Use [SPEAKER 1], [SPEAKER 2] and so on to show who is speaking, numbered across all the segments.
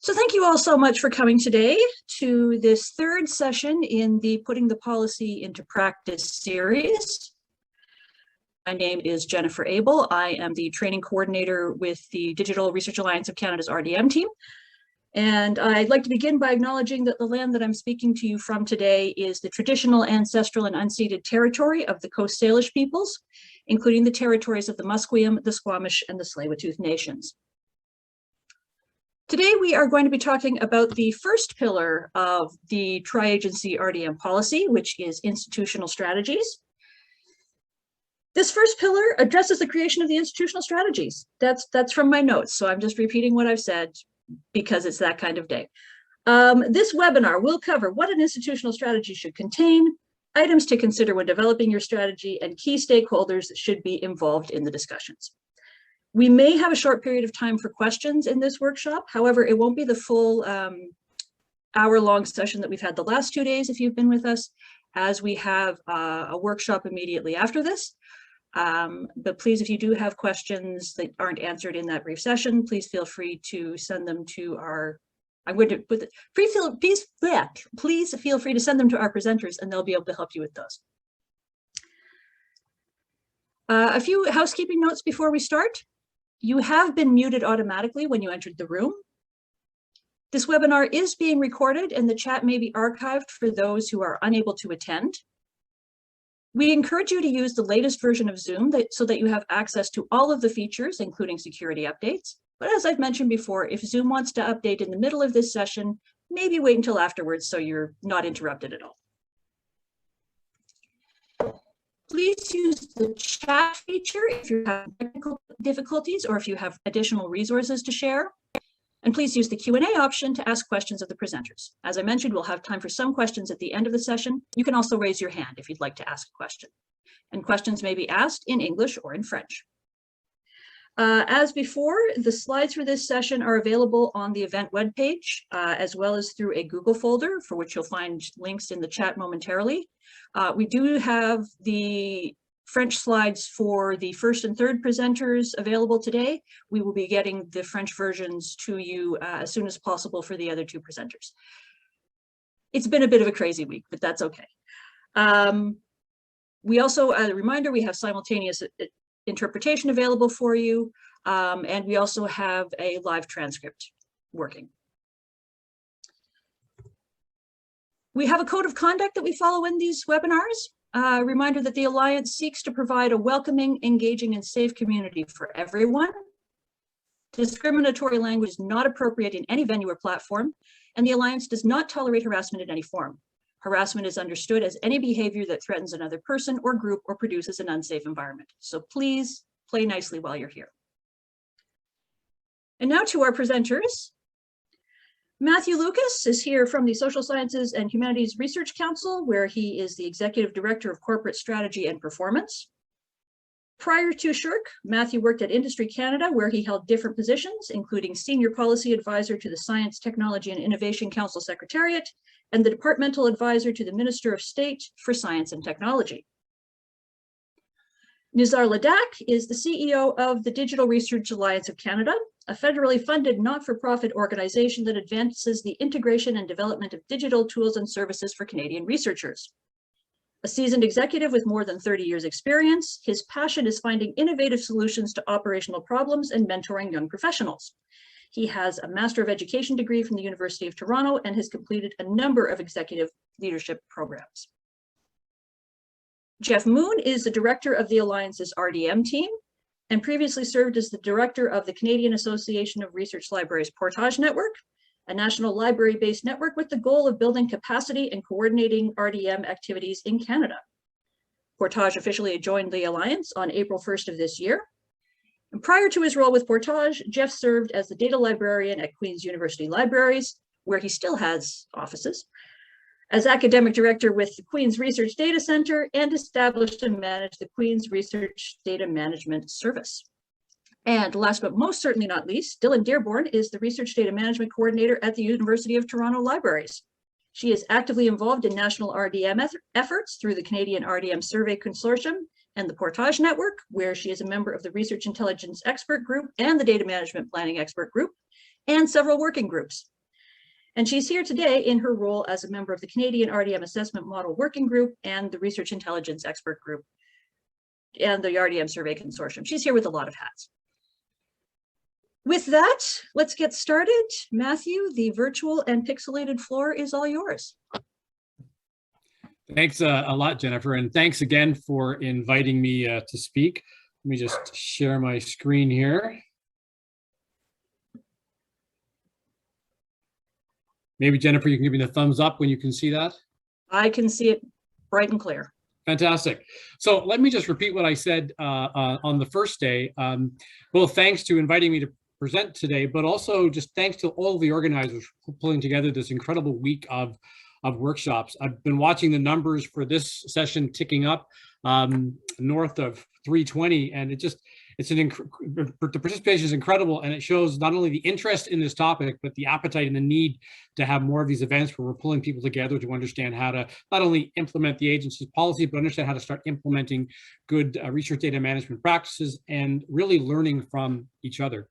[SPEAKER 1] So thank you all so much for coming today to this third session in the Putting the Policy into Practice series. My name is Jennifer Abel. I am the training coordinator with the Digital Research Alliance of Canada's RDM team. And I'd like to begin by acknowledging that the land that I'm speaking to you from today is the traditional, ancestral, and unceded territory of the Coast Salish peoples, including the territories of the Musqueam, the Squamish, and the Tsleil-Waututh nations. Today, we are going to be talking about the first pillar of the Tri Agency RDM policy, which is institutional strategies. This first pillar addresses the creation of the institutional strategies. That's from my notes, so I'm just repeating what I've said because it's that kind of day. This webinar will cover what an institutional strategy should contain, items to consider when developing your strategy, and key stakeholders that should be involved in the discussions. We may have a short period of time for questions in this workshop. However, it won't be the full hour-long session that we've had the last 2 days if you've been with us, as we have a workshop immediately after this. But please, if you do have questions that aren't answered in that brief session, please feel free to send them to our, I'm going to put the, please feel free to send them to our presenters and they'll be able to help you with those. A few housekeeping notes before we start. You have been muted automatically when you entered the room. This webinar is being recorded and the chat may be archived for those who are unable to attend. We encourage you to use the latest version of Zoom so that you have access to all of the features, including security updates. But as I've mentioned before, if Zoom wants to update in the middle of this session, maybe wait until afterwards so you're not interrupted at all. Please use the chat feature if you have technical difficulties or if you have additional resources to share. And please use the Q&A option to ask questions of the presenters. As I mentioned, we'll have time for some questions at the end of the session. You can also raise your hand if you'd like to ask a question. And questions may be asked in English or in French. As before, the slides for this session are available on the event webpage, as well as through a Google folder, for which you'll find links in the chat momentarily. We do have the French slides for the first and third presenters available today. We will be getting the French versions to you as soon as possible for the other two presenters. It's been a bit of a crazy week, but that's okay. We also, as a reminder, we have simultaneous interpretation available for you, and we also have a live transcript working. We have a code of conduct that we follow in these webinars. A reminder that the Alliance seeks to provide a welcoming, engaging, and safe community for everyone. Discriminatory language is not appropriate in any venue or platform, and the Alliance does not tolerate harassment in any form. Harassment is understood as any behavior that threatens another person or group or produces an unsafe environment. So please play nicely while you're here. And now to our presenters. Matthew Lucas is here from the Social Sciences and Humanities Research Council, where he is the Executive Director of Corporate Strategy and Performance. Prior to SSHRC, Matthew worked at Industry Canada, where he held different positions, including Senior Policy Advisor to the Science, Technology and Innovation Council Secretariat, and the Departmental Advisor to the Minister of State for Science and Technology. Nizar Ladak is the CEO of the Digital Research Alliance of Canada, a federally funded not-for-profit organization that advances the integration and development of digital tools and services for Canadian researchers. A seasoned executive with more than 30 years experience, his passion is finding innovative solutions to operational problems and mentoring young professionals. He has a Master of Education degree from the University of Toronto and has completed a number of executive leadership programs. Jeff Moon is the director of the Alliance's RDM team and previously served as the director of the Canadian Association of Research Libraries Portage Network, a national library-based network with the goal of building capacity and coordinating RDM activities in Canada. Portage officially joined the Alliance on April 1st of this year. And prior to his role with Portage, Jeff served as the data librarian at Queen's University Libraries, where he still has offices, as academic director with the Queen's Research Data Center, and established and managed the Queen's Research Data Management Service. And last but most certainly not least, Dylanne Dearborn is the Research Data Management Coordinator at the University of Toronto Libraries. She is actively involved in national RDM efforts through the Canadian RDM Survey Consortium and the Portage Network, where she is a member of the Research Intelligence Expert Group and the Data Management Planning Expert Group, and several working groups. And she's here today in her role as a member of the Canadian RDM Assessment Model Working Group and the Research Intelligence Expert Group and the RDM Survey Consortium. She's here with a lot of hats. With that, let's get started. Matthew, the virtual and pixelated floor is all yours.
[SPEAKER 2] Thanks a lot, Jennifer, and thanks again for inviting me to speak. Let me just share my screen here. Maybe, Jennifer, you can give me the thumbs up when you can see that.
[SPEAKER 1] I can see it bright and clear.
[SPEAKER 2] Fantastic. So let me just repeat what I said on the first day. Well, thanks to inviting me to present today, but also just thanks to all of the organizers for pulling together this incredible week of workshops. I've been watching the numbers for this session ticking up north of 320, and the participation is incredible, and it shows not only the interest in this topic, but the appetite and the need to have more of these events where we're pulling people together to understand how to not only implement the agency's policy, but understand how to start implementing good research data management practices and really learning from each other.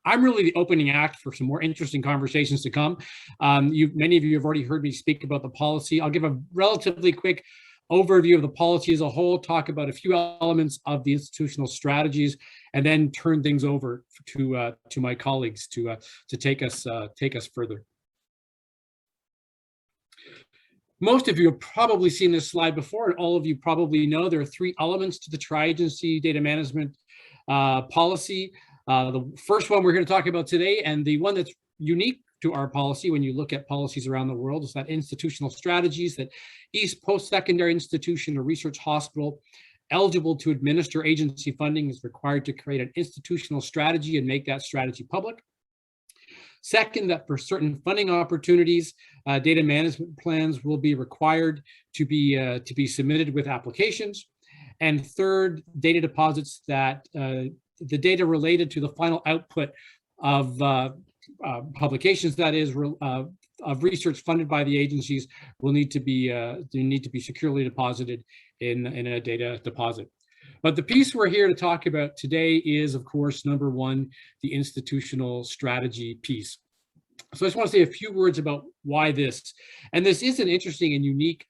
[SPEAKER 2] I'm really the opening act for some more interesting conversations to come. Many of you have already heard me speak about the policy. I'll give a relatively quick overview of the policy as a whole, talk about a few elements of the institutional strategies, and then turn things over to my colleagues to take us further. Most of you have probably seen this slide before, and all of you probably know there are three elements to the Tri Agency data management policy. The first one we're going to talk about today, and the one that's unique to our policy when you look at policies around the world, is that institutional strategies that each post-secondary institution or research hospital eligible to administer agency funding is required to create an institutional strategy and make that strategy public. Second, that for certain funding opportunities, data management plans will be required to be submitted with applications. And third, data deposits that the data related to the final output of publications, that is, of research funded by the agencies, will need to be securely deposited in a data deposit. But the piece we're here to talk about today is, of course, number one, the institutional strategy piece. So I just want to say a few words about why this. And this is an interesting and unique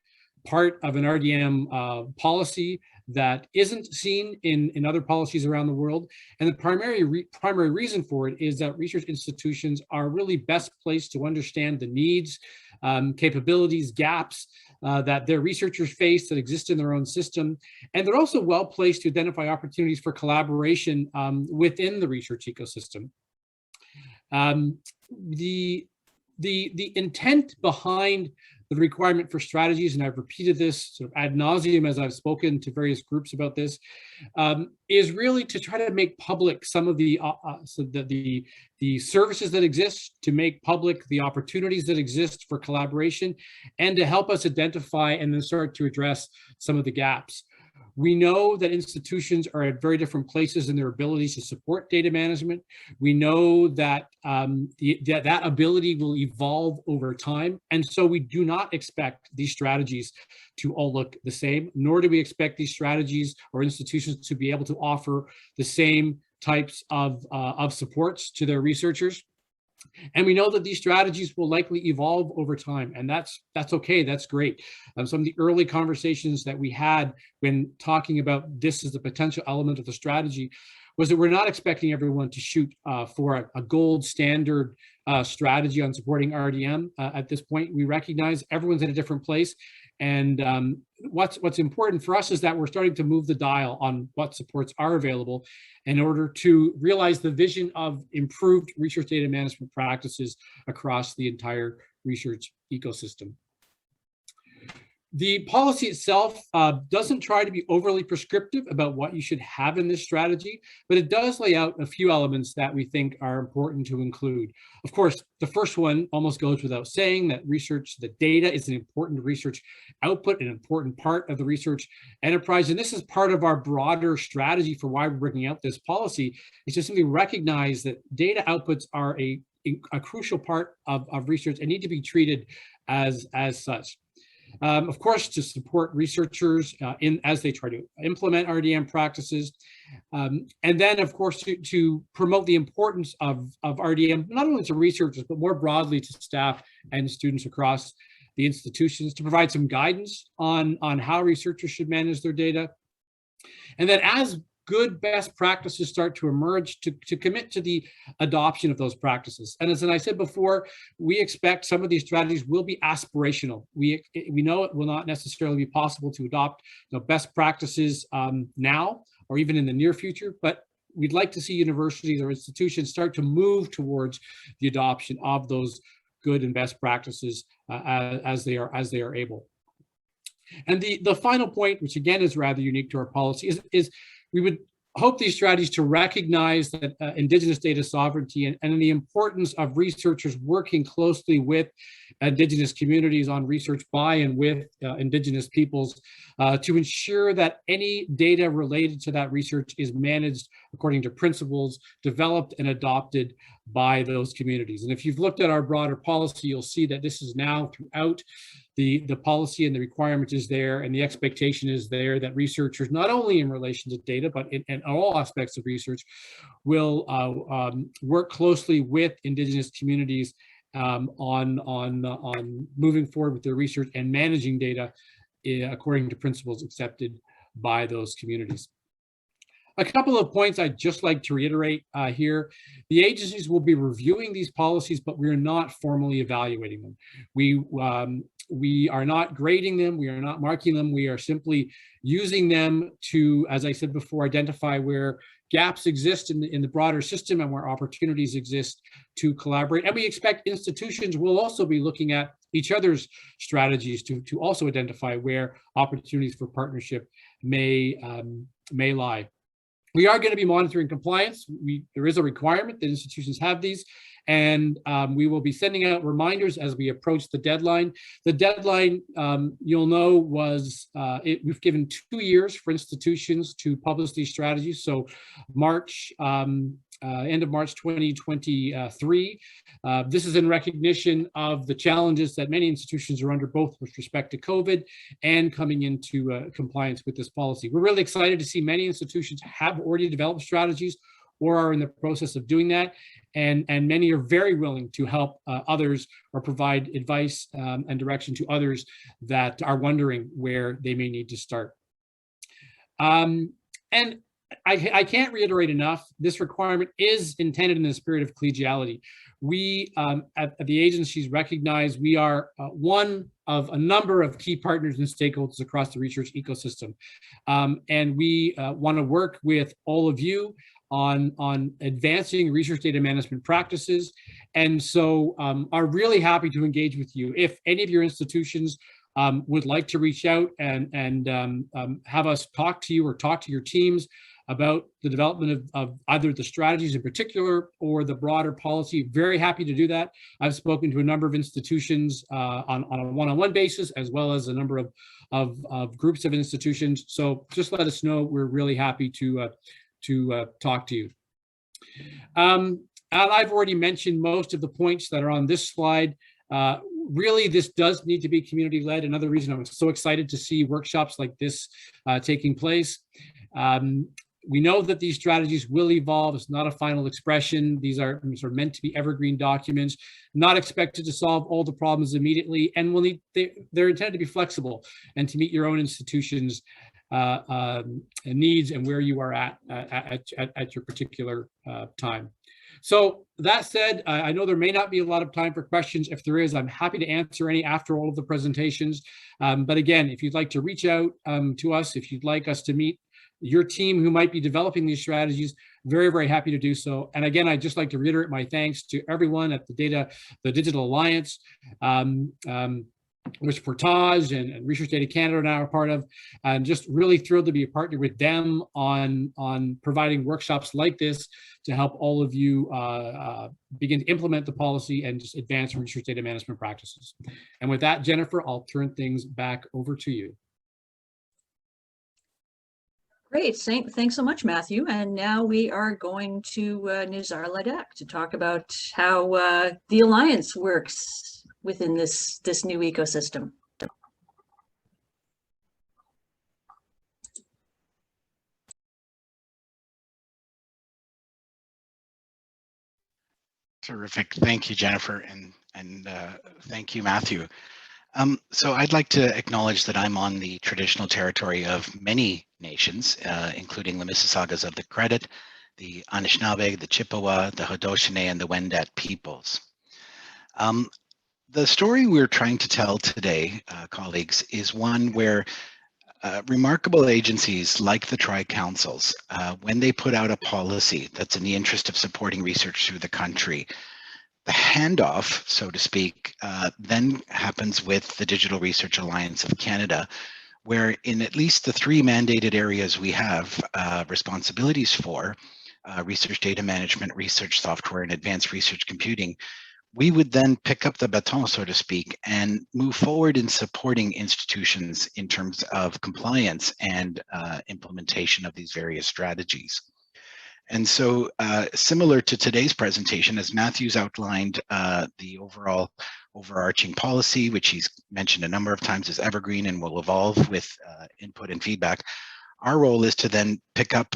[SPEAKER 2] part of an RDM policy that isn't seen in other policies around the world. And the primary reason for it is that research institutions are really best placed to understand the needs, capabilities, gaps that their researchers face that exist in their own system. And they're also well placed to identify opportunities for collaboration within the research ecosystem. The intent behind the requirement for strategies, and I've repeated this sort of ad nauseum as I've spoken to various groups about this, is really to try to make public some of the services that exist, to make public the opportunities that exist for collaboration, and to help us identify and then start to address some of the gaps. We know that institutions are at very different places in their abilities to support data management. We know that that ability will evolve over time. And so we do not expect these strategies to all look the same, nor do we expect these strategies or institutions to be able to offer the same types of supports to their researchers. And we know that these strategies will likely evolve over time, and that's okay, that's great. Some of the early conversations that we had when talking about this as a potential element of the strategy was that we're not expecting everyone to shoot for a gold standard strategy on supporting RDM. At this point, we recognize everyone's in a different place. And what's important for us is that we're starting to move the dial on what supports are available in order to realize the vision of improved research data management practices across the entire research ecosystem. The policy itself doesn't try to be overly prescriptive about what you should have in this strategy, but it does lay out a few elements that we think are important to include. Of course, the first one almost goes without saying, that the data is an important research output, an important part of the research enterprise. And this is part of our broader strategy for why we're bringing out this policy, is to simply recognize that data outputs are a crucial part of research and need to be treated as such. Of course, to support researchers as they try to implement RDM practices. And then, of course, to promote the importance of RDM, not only to researchers, but more broadly to staff and students across the institutions, to provide some guidance on how researchers should manage their data. And then as good best practices start to emerge, to commit to the adoption of those practices. And as I said before, we expect some of these strategies will be aspirational. We know it will not necessarily be possible to adopt best practices now or even in the near future, but we'd like to see universities or institutions start to move towards the adoption of those good and best practices as they are able. And the final point, which again is rather unique to our policy, is we would hope these strategies to recognize that Indigenous data sovereignty and the importance of researchers working closely with Indigenous communities on research by and with Indigenous peoples to ensure that any data related to that research is managed according to principles developed and adopted by those communities. And if you've looked at our broader policy, you'll see that this is now throughout the policy, and the requirement is there, and the expectation is there that researchers, not only in relation to data, but in all aspects of research, will work closely with Indigenous communities on moving forward with their research and managing data according to principles accepted by those communities. A couple of points I'd just like to reiterate here. The agencies will be reviewing these policies, but we are not formally evaluating them. We are not grading them. We are not marking them. We are simply using them to, as I said before, identify where gaps exist in the broader system and where opportunities exist to collaborate. And we expect institutions will also be looking at each other's strategies to also identify where opportunities for partnership may lie. We are going to be monitoring compliance. There is a requirement that institutions have these, and we will be sending out reminders as we approach the deadline. The deadline, you'll know, was we've given 2 years for institutions to publish these strategies. So March, end of March 2023. This is in recognition of the challenges that many institutions are under, both with respect to COVID and coming into compliance with this policy. We're really excited to see many institutions have already developed strategies or are in the process of doing that. And many are very willing to help others or provide advice and direction to others that are wondering where they may need to start. And I can't reiterate enough, this requirement is intended in the spirit of collegiality. We at the agencies recognize we are one of a number of key partners and stakeholders across the research ecosystem. And we want to work with all of you on advancing research data management practices. And so are really happy to engage with you. If any of your institutions would like to reach out and have us talk to you or talk to your teams about the development of either the strategies in particular or the broader policy, very happy to do that. I've spoken to a number of institutions on a one-on-one basis, as well as a number of groups of institutions. So just let us know. We're really happy to talk to you. And I've already mentioned most of the points that are on this slide. Really, this does need to be community-led. Another reason I'm so excited to see workshops like this taking place. We know that these strategies will evolve. It's not a final expression. These are sort of meant to be evergreen documents, not expected to solve all the problems immediately, and they're intended to be flexible and to meet your own institution's needs and where you are at your particular time. So that said, I know there may not be a lot of time for questions. If there is, I'm happy to answer any after all of the presentations. But again, if you'd like to reach out to us, if you'd like us to meet your team who might be developing these strategies, very, very happy to do so. And again, I'd just like to reiterate my thanks to everyone at the Digital Alliance, which Portage and Research Data Canada are now a part of, and just really thrilled to be a partner with them on providing workshops like this to help all of you begin to implement the policy and just advance research data management practices. And with that, Jennifer, I'll turn things back over to you.
[SPEAKER 1] Great, thanks so much, Matthew. And now we are going to Nizar Ladak to talk about how the Alliance works within this new ecosystem.
[SPEAKER 3] Terrific. Thank you, Jennifer, and thank you, Matthew. So I'd like to acknowledge that I'm on the traditional territory of many nations, including the Mississaugas of the Credit, the Anishinaabe, the Chippewa, the Haudenosaunee, and the Wendat peoples. The story we're trying to tell today, colleagues, is one where remarkable agencies like the Tri-Councils, when they put out a policy that's in the interest of supporting research through the country, the handoff, so to speak, then happens with the Digital Research Alliance of Canada, where in at least the three mandated areas we have responsibilities for, research data management, research software, and advanced research computing, we would then pick up the baton, so to speak, and move forward in supporting institutions in terms of compliance and implementation of these various strategies. And so similar to today's presentation, as Matthew's outlined, the overarching policy, which he's mentioned a number of times, is evergreen and will evolve with input and feedback. Our role is to then pick up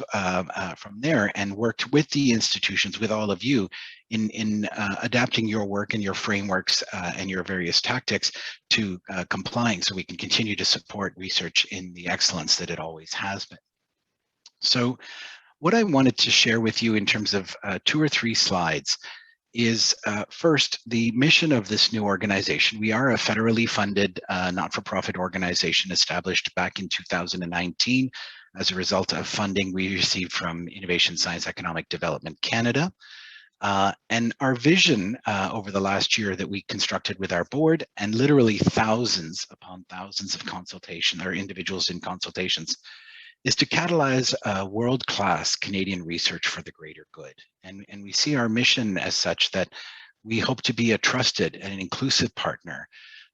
[SPEAKER 3] from there and work with the institutions, with all of you, in adapting your work and your frameworks and your various tactics to complying, so we can continue to support research in the excellence that it always has been. So what I wanted to share with you in terms of 2 or 3 slides is first, the mission of this new organization. We are a federally funded not-for-profit organization established back in 2019 as a result of funding we received from Innovation Science Economic Development Canada. And our vision over the last year that we constructed with our board, and literally thousands upon thousands of consultation or individuals in consultations, is to catalyze world-class Canadian research for the greater good. And we see our mission as such that we hope to be a trusted and an inclusive partner.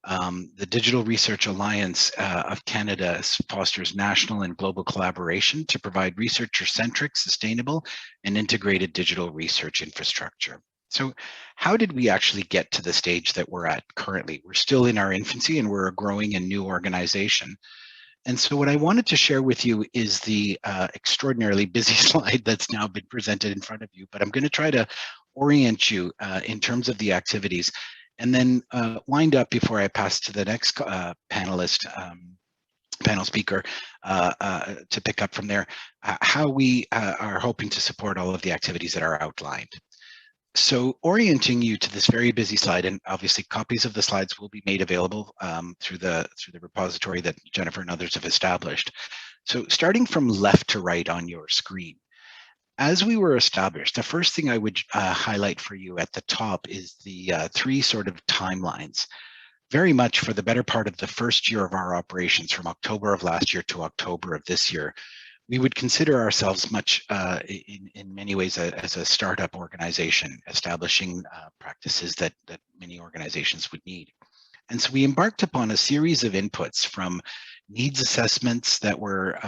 [SPEAKER 3] The Digital Research Alliance of Canada fosters national and global collaboration to provide researcher-centric, sustainable, and integrated digital research infrastructure. So how did we actually get to the stage that we're at currently? We're still in our infancy and we're a growing and new organization. And so what I wanted to share with you is the extraordinarily busy slide that's now been presented in front of you, but I'm going to try to orient you in terms of the activities, and then wind up before I pass to the next panel speaker to pick up from there, how we are hoping to support all of the activities that are outlined. So orienting you to this very busy slide, and obviously copies of the slides will be made available through the repository that Jennifer and others have established. So starting from left to right on your screen, as we were established, the first thing I would highlight for you at the top is the 3 sort of timelines. Very much for the better part of the first year of our operations, from October of last year to October of this year, we would consider ourselves much, in many ways, as a startup organization, establishing practices that many organizations would need. And so we embarked upon a series of inputs from needs assessments that were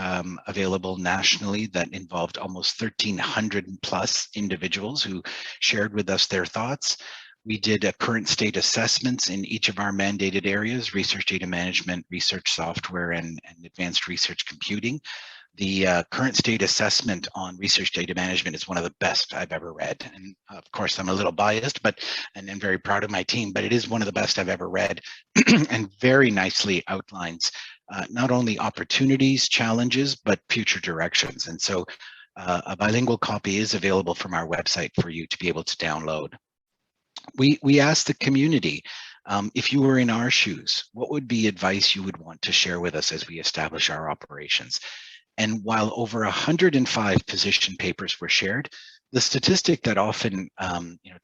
[SPEAKER 3] available nationally that involved almost 1,300 plus individuals who shared with us their thoughts. We did a current state assessments in each of our mandated areas: research data management, research software, and advanced research computing. The current state assessment on research data management is one of the best I've ever read. And of course, I'm a little biased, and I'm very proud of my team, but it is one of the best I've ever read and very nicely outlines not only opportunities, challenges, but future directions. And so a bilingual copy is available from our website for you to be able to download. We asked the community, if you were in our shoes, what would be advice you would want to share with us as we establish our operations? And while over 105 position papers were shared, the statistic that often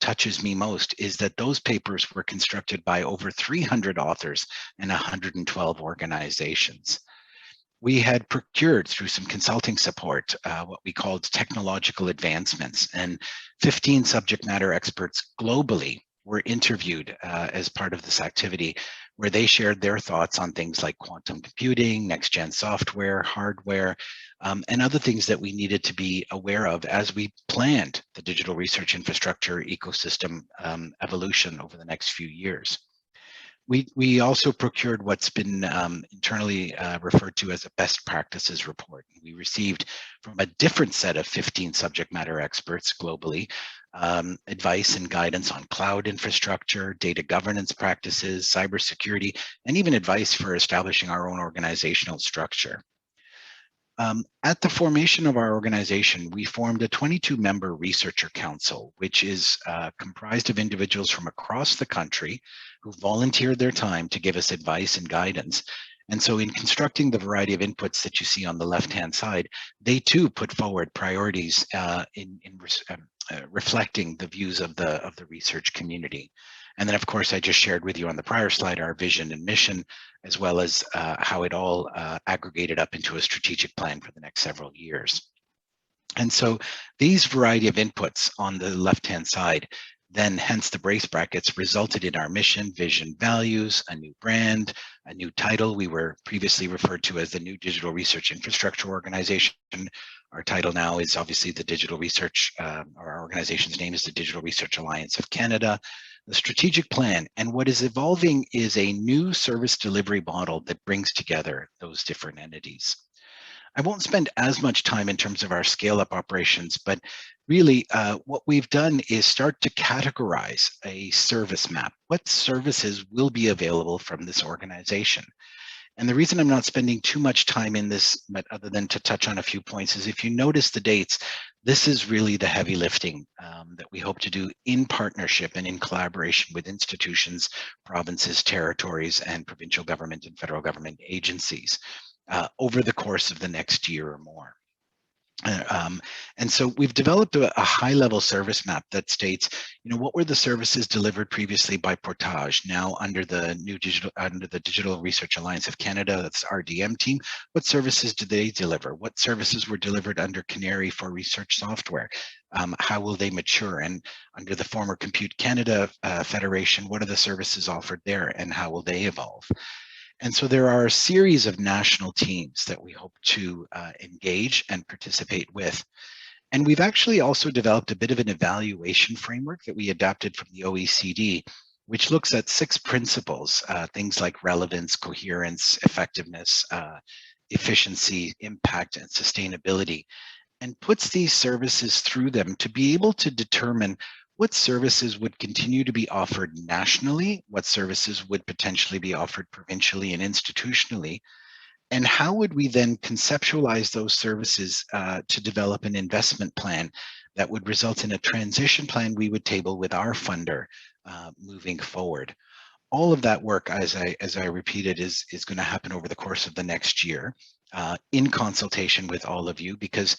[SPEAKER 3] touches me most is that those papers were constructed by over 300 authors and 112 organizations. We had procured through some consulting support what we called technological advancements, and 15 subject matter experts globally were interviewed as part of this activity, where they shared their thoughts on things like quantum computing, next-gen software, hardware, and other things that we needed to be aware of as we planned the digital research infrastructure ecosystem evolution over the next few years. We also procured what's been internally referred to as a best practices report. We received from a different set of 15 subject matter experts globally advice and guidance on cloud infrastructure, data governance practices, cybersecurity, and even advice for establishing our own organizational structure. At the formation of our organization, we formed a 22-member researcher council, which is comprised of individuals from across the country who volunteered their time to give us advice and guidance. And so in constructing the variety of inputs that you see on the left-hand side, they too put forward priorities reflecting the views of the research community. And then, of course, I just shared with you on the prior slide our vision and mission, as well as how it all aggregated up into a strategic plan for the next several years. And so these variety of inputs on the left-hand side, then hence the brace brackets, resulted in our mission, vision, values, a new brand, a new title. We were previously referred to as the New Digital Research Infrastructure Organization. Our title now is obviously the Digital Research, our organization's name is the Digital Research Alliance of Canada. The strategic plan, and what is evolving is a new service delivery model that brings together those different entities. I won't spend as much time in terms of our scale-up operations, but really what we've done is start to categorize a service map. What services will be available from this organization? And the reason I'm not spending too much time in this, but other than to touch on a few points, is if you notice the dates, this is really the heavy lifting that we hope to do in partnership and in collaboration with institutions, provinces, territories, and provincial government and federal government agencies over the course of the next year or more. And so we've developed a high-level service map that states, what were the services delivered previously by Portage, now under the Digital Research Alliance of Canada, that's RDM team. What services do they deliver? What services were delivered under Canary for research software? How will they mature? And under the former Compute Canada Federation, what are the services offered there and how will they evolve? And so there are a series of national teams that we hope to engage and participate with. And we've actually also developed a bit of an evaluation framework that we adapted from the OECD, which looks at 6 principles, things like relevance, coherence, effectiveness, efficiency, impact, and sustainability, and puts these services through them to be able to determine what services would continue to be offered nationally, what services would potentially be offered provincially and institutionally, and how would we then conceptualize those services to develop an investment plan that would result in a transition plan we would table with our funder moving forward. All of that work, as I repeated, is going to happen over the course of the next year in consultation with all of you, because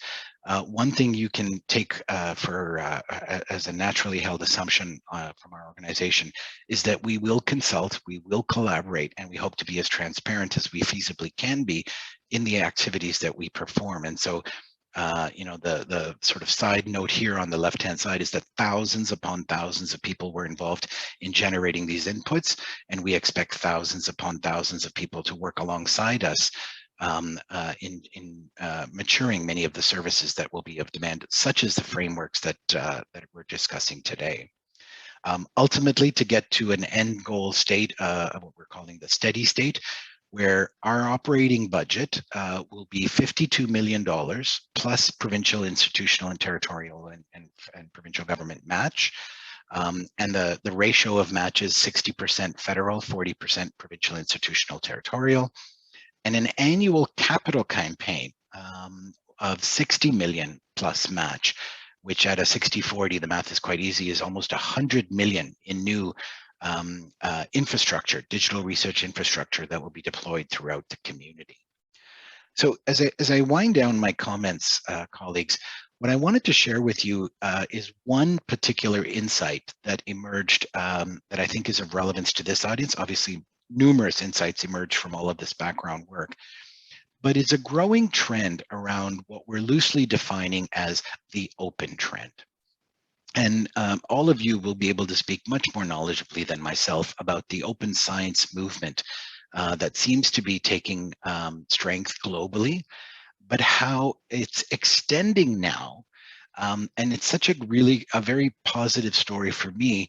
[SPEAKER 3] one thing you can take as a naturally held assumption from our organization is that we will consult, we will collaborate, and we hope to be as transparent as we feasibly can be in the activities that we perform. And so the sort of side note here on the left-hand side is that thousands upon thousands of people were involved in generating these inputs, and we expect thousands upon thousands of people to work alongside us in maturing many of the services that will be of demand, such as the frameworks that we're discussing today. Ultimately, to get to an end goal state of what we're calling the steady state, where our operating budget will be $52 million plus provincial, institutional, and territorial and provincial government match. And the ratio of match is 60% federal, 40% provincial, institutional, territorial, and an annual capital campaign of 60 million plus match, which at a 60-40, the math is quite easy, is almost 100 million in new infrastructure, digital research infrastructure that will be deployed throughout the community. So as I wind down my comments, colleagues, what I wanted to share with you is one particular insight that emerged that I think is of relevance to this audience. Obviously, numerous insights emerge from all of this background work, but it's a growing trend around what we're loosely defining as the open trend. And all of you will be able to speak much more knowledgeably than myself about the open science movement that seems to be taking strength globally, but how it's extending now. And it's such a very positive story for me,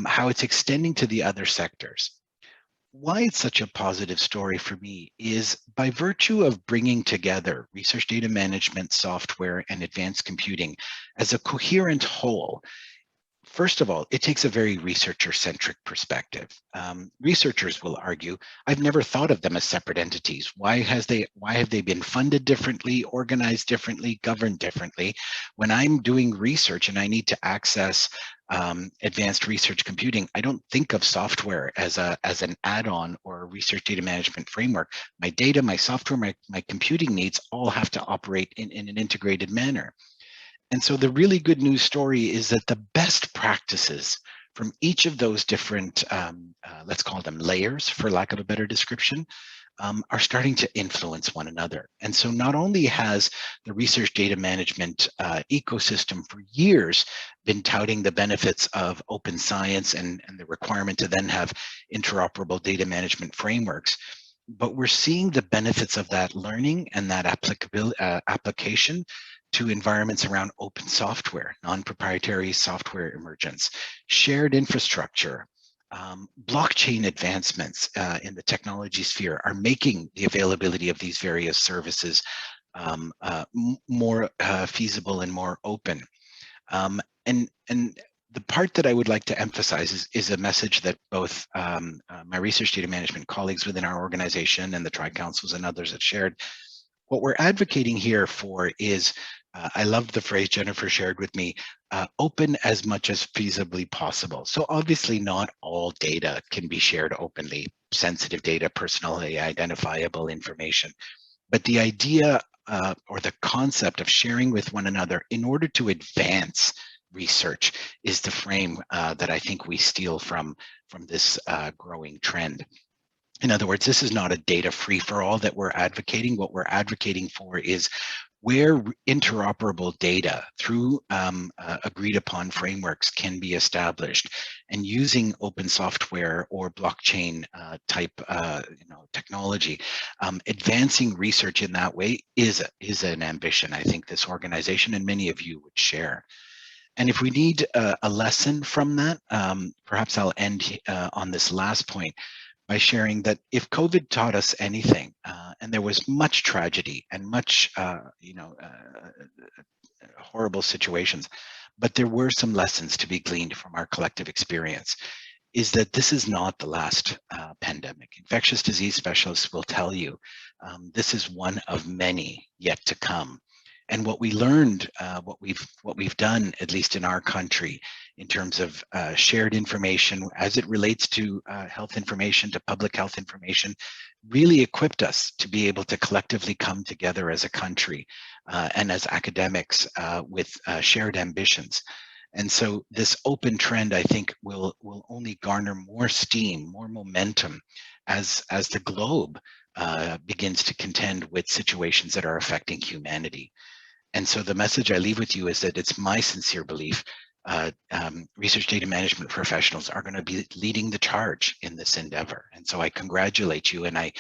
[SPEAKER 3] how it's extending to the other sectors. why it's such a positive story for me is by virtue of bringing together research data management software and advanced computing as a coherent whole. First of all, it takes a very researcher-centric perspective. Researchers will argue, I've never thought of them as separate entities. Why have they been funded differently, organized differently, governed differently? When I'm doing research and I need to access advanced research computing, I don't think of software as an add-on or a research data management framework. My data, my software, my computing needs all have to operate in an integrated manner. And so the really good news story is that the best practices from each of those different, let's call them layers, for lack of a better description, are starting to influence one another. And so not only has the research data management ecosystem for years been touting the benefits of open science and the requirement to then have interoperable data management frameworks, but we're seeing the benefits of that learning and that application to environments around open software, non-proprietary software emergence, shared infrastructure, blockchain advancements in the technology sphere are making the availability of these various services more feasible and more open. And the part that I would like to emphasize is a message that both my research data management colleagues within our organization and the Tri Councils and others have shared. What we're advocating here for is, I love the phrase Jennifer shared with me, open as much as feasibly possible. So obviously not all data can be shared openly, sensitive data, personally identifiable information. But the idea or the concept of sharing with one another in order to advance research is the frame that I think we steal from this growing trend. In other words, this is not a data free-for-all that we're advocating. What we're advocating for is where interoperable data through agreed upon frameworks can be established, and using open software or blockchain type technology, advancing research in that way is an ambition I think this organization and many of you would share. And if we need a lesson from that, perhaps I'll end on this last point by sharing that if COVID taught us anything, and there was much tragedy and much, horrible situations, but there were some lessons to be gleaned from our collective experience, is that this is not the last pandemic. Infectious disease specialists will tell you this is one of many yet to come. And what we learned, what we've done, at least in our country, in terms of shared information as it relates to health information, to public health information, really equipped us to be able to collectively come together as a country and as academics with shared ambitions. And so this open trend, I think, will only garner more steam, more momentum as the globe begins to contend with situations that are affecting humanity. And so the message I leave with you is that it's my sincere belief research data management professionals are going to be leading the charge in this endeavor. And so I congratulate you, and I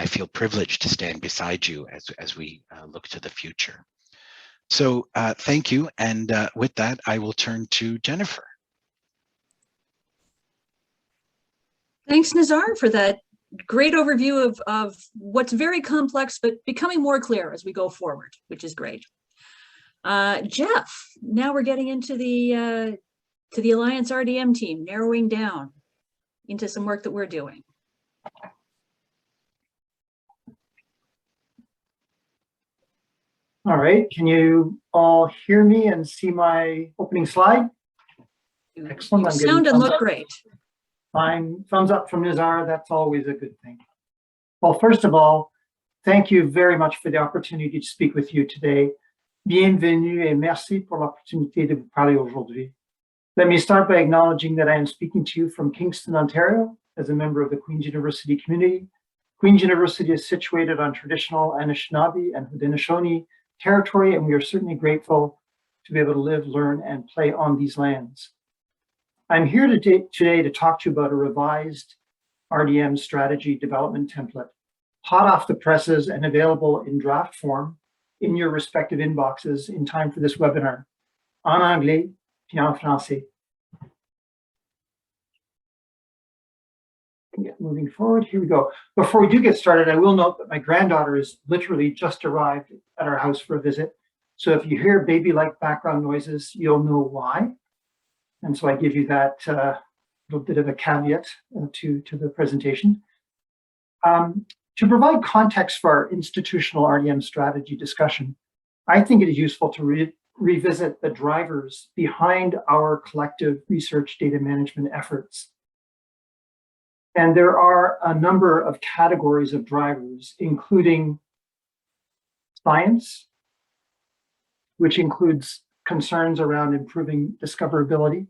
[SPEAKER 3] feel privileged to stand beside you as we look to the future. So thank you. And with that, I will turn to Jennifer.
[SPEAKER 1] Thanks, Nizar, for that great overview of what's very complex, but becoming more clear as we go forward, which is great. Jeff, now we're getting into the Alliance RDM team, narrowing down into some work that we're doing.
[SPEAKER 4] All right, can you all hear me and see my opening slide? Excellent.
[SPEAKER 1] You sound and look great.
[SPEAKER 4] Fine, thumbs up from Nizar, that's always a good thing. Well, first of all, thank you very much for the opportunity to speak with you today. Bienvenue et merci pour l'opportunité de vous parler aujourd'hui. Let me start by acknowledging that I am speaking to you from Kingston, Ontario, as a member of the Queen's University community. Queen's University is situated on traditional Anishinaabe and Haudenosaunee territory, and we are certainly grateful to be able to live, learn, and play on these lands. I'm here today to talk to you about a revised RDM strategy development template, hot off the presses and available in draft form in your respective inboxes in time for this webinar, en anglais, puis en français. Moving forward, here we go. Before we do get started, I will note that my granddaughter is literally just arrived at our house for a visit. So if you hear baby-like background noises, you'll know why. And so I give you that little bit of a caveat to the presentation. To provide context for our institutional RDM strategy discussion, I think it is useful to revisit the drivers behind our collective research data management efforts. And there are a number of categories of drivers, including science, which includes concerns around improving discoverability,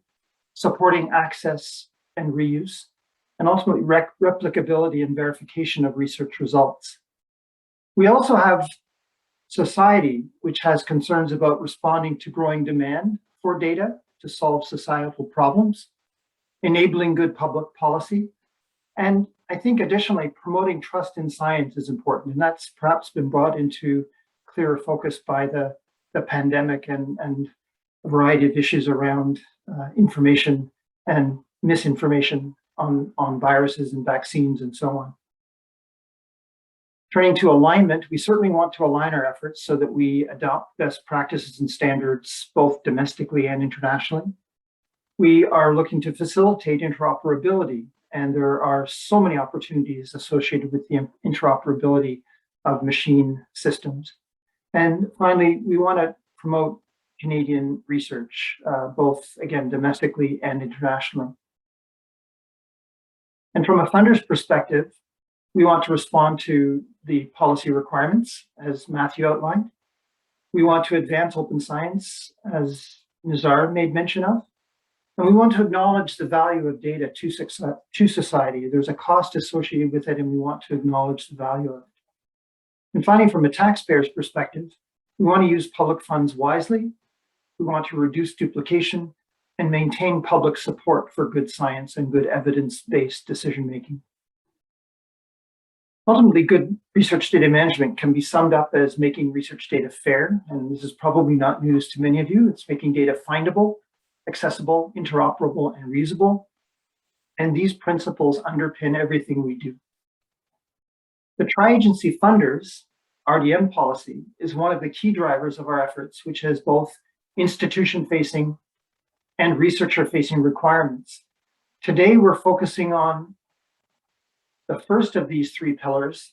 [SPEAKER 4] supporting access and reuse, and ultimately replicability and verification of research results. We also have society, which has concerns about responding to growing demand for data to solve societal problems, enabling good public policy, and I think additionally, promoting trust in science is important, and that's perhaps been brought into clearer focus by the pandemic and a variety of issues around information and misinformation on viruses and vaccines and so on. Turning to alignment, we certainly want to align our efforts so that we adopt best practices and standards both domestically and internationally. We are looking to facilitate interoperability, and there are so many opportunities associated with the interoperability of machine systems. And finally, we want to promote Canadian research, both, again, domestically and internationally. And from a funder's perspective, we want to respond to the policy requirements, as Matthew outlined. We want to advance open science, as Nizar made mention of. And we want to acknowledge the value of data to society. There's a cost associated with it, and we want to acknowledge the value of it. And finally, from a taxpayer's perspective, we want to use public funds wisely. We want to reduce duplication and maintain public support for good science and good evidence-based decision-making. Ultimately, good research data management can be summed up as making research data fair, and this is probably not news to many of you. It's making data findable, accessible, interoperable, and reusable. And these principles underpin everything we do. The Tri-Agency Funders RDM policy is one of the key drivers of our efforts, which has both institution-facing and researcher-facing requirements. Today, we're focusing on the first of these three pillars,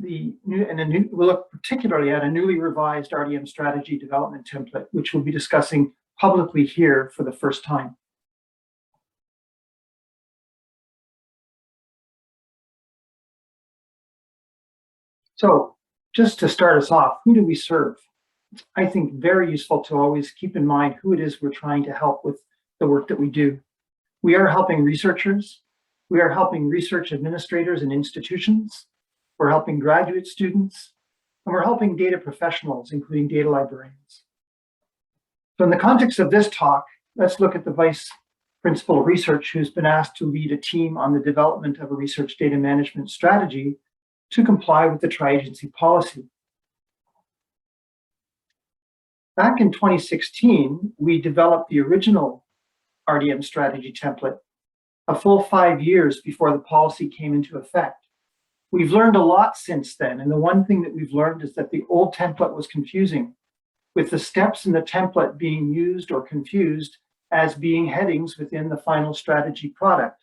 [SPEAKER 4] we'll look particularly at a newly revised RDM strategy development template, which we'll be discussing publicly here for the first time. So just to start us off, who do we serve? It's, I think, very useful to always keep in mind who it is we're trying to help with the work that we do. We are helping researchers. We are helping research administrators and institutions. We're helping graduate students, and we're helping data professionals, including data librarians. So in the context of this talk, let's look at the Vice Principal of Research who's been asked to lead a team on the development of a research data management strategy to comply with the Tri-Agency policy. Back in 2016, we developed the original RDM strategy template, a full 5 years before the policy came into effect. We've learned a lot since then, and the one thing that we've learned is that the old template was confusing, with the steps in the template being used or confused as being headings within the final strategy product.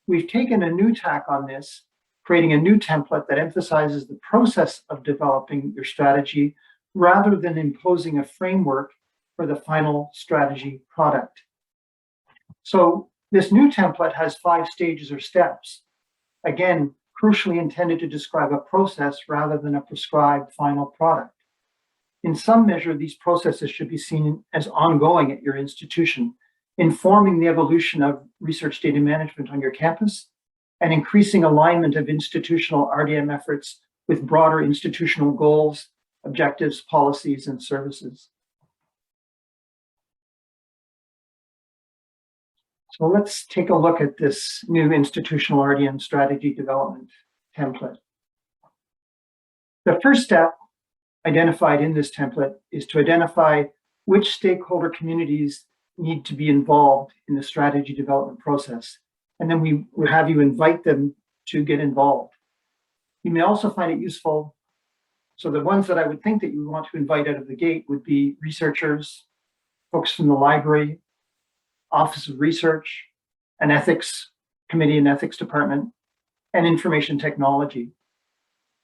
[SPEAKER 4] We've taken a new tack on this, creating a new template that emphasizes the process of developing your strategy rather than imposing a framework for the final strategy product. So this new template has 5 stages or steps, again, crucially intended to describe a process rather than a prescribed final product. In some measure, these processes should be seen as ongoing at your institution, informing the evolution of research data management on your campus and increasing alignment of institutional RDM efforts with broader institutional goals, objectives, policies, and services. So let's take a look at this new institutional RDM strategy development template. The first step identified in this template is to identify which stakeholder communities need to be involved in the strategy development process. and then we would have you invite them to get involved. You may also find it useful. So the ones that I would think that you would want to invite out of the gate would be researchers, folks from the library, Office of Research, an ethics committee and ethics department, and information technology.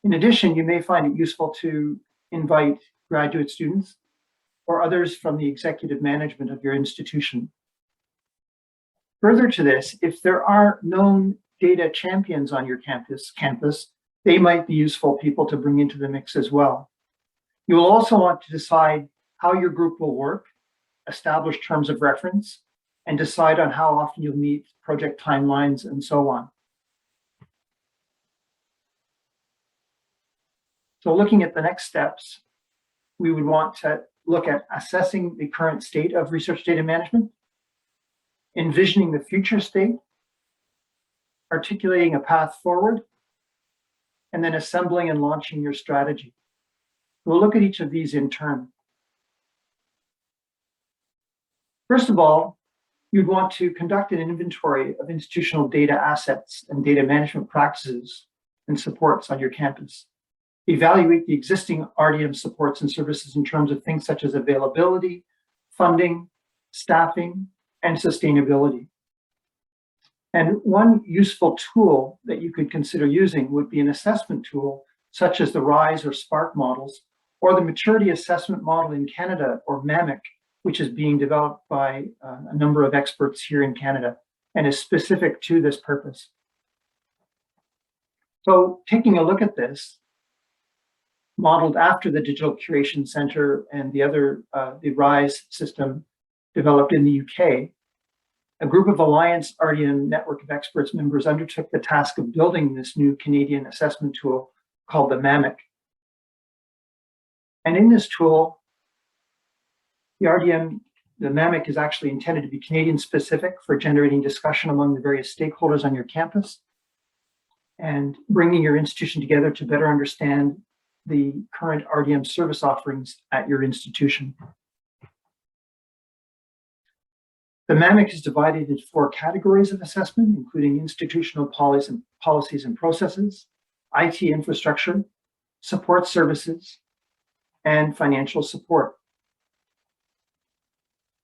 [SPEAKER 4] In addition, you may find it useful to invite graduate students or others from the executive management of your institution. Further to this, if there are known data champions on your campus, they might be useful people to bring into the mix as well. You will also want to decide how your group will work, establish terms of reference, and decide on how often you'll meet, project timelines, and so on. So looking at the next steps, we would want to look at assessing the current state of research data management, envisioning the future state, articulating a path forward, and then assembling and launching your strategy. We'll look at each of these in turn. First of all, you'd want to conduct an inventory of institutional data assets and data management practices and supports on your campus. Evaluate the existing RDM supports and services in terms of things such as availability, funding, staffing, and sustainability. And one useful tool that you could consider using would be an assessment tool such as the RISE or SPARK models, or the Maturity Assessment Model in Canada, or MAMIC, which is being developed by a number of experts here in Canada and is specific to this purpose. So taking a look at this, modeled after the Digital Curation Center and the other, the RISE system developed in the UK, a group of Alliance RDM network of experts members undertook the task of building this new Canadian assessment tool called the MAMIC. And in this tool, the MAMIC is actually intended to be Canadian specific for generating discussion among the various stakeholders on your campus and bringing your institution together to better understand the current RDM service offerings at your institution. The MAMIC is divided into 4 categories of assessment, including institutional policies and processes, IT infrastructure, support services, and financial support.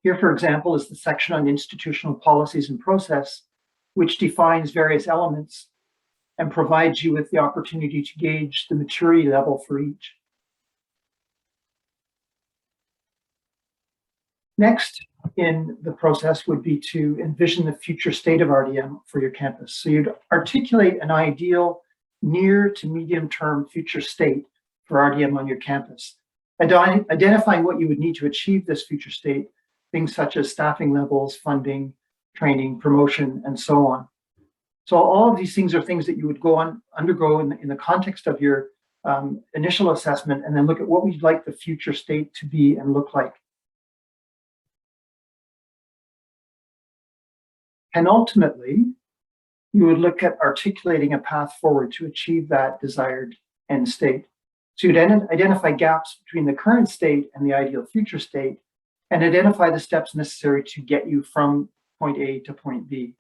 [SPEAKER 4] Here, for example, is the section on institutional policies and process, which defines various elements and provides you with the opportunity to gauge the maturity level for each. Next in the process would be to envision the future state of RDM for your campus. So you'd articulate an ideal near to medium term future state for RDM on your campus, identifying what you would need to achieve this future state, things such as staffing levels, funding, training, promotion, and so on. So all of these things are things that you would undergo in the context of your initial assessment, and then look at what we'd like the future state to be and look like. And ultimately, you would look at articulating a path forward to achieve that desired end state. So you'd identify gaps between the current state and the ideal future state, and identify the steps necessary to get you from point A to point B.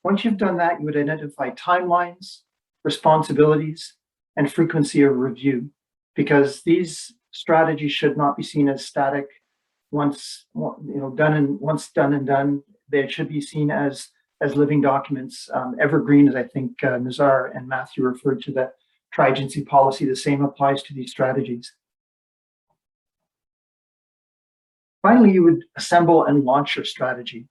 [SPEAKER 4] Once you've done that, you would identify timelines, responsibilities, and frequency of review, because these strategies should not be seen as static. Once done and done, they should be seen as living documents, evergreen, as I think Nizar and Matthew referred to the Tri Agency policy. The same applies to these strategies. Finally, you would assemble and launch your strategy.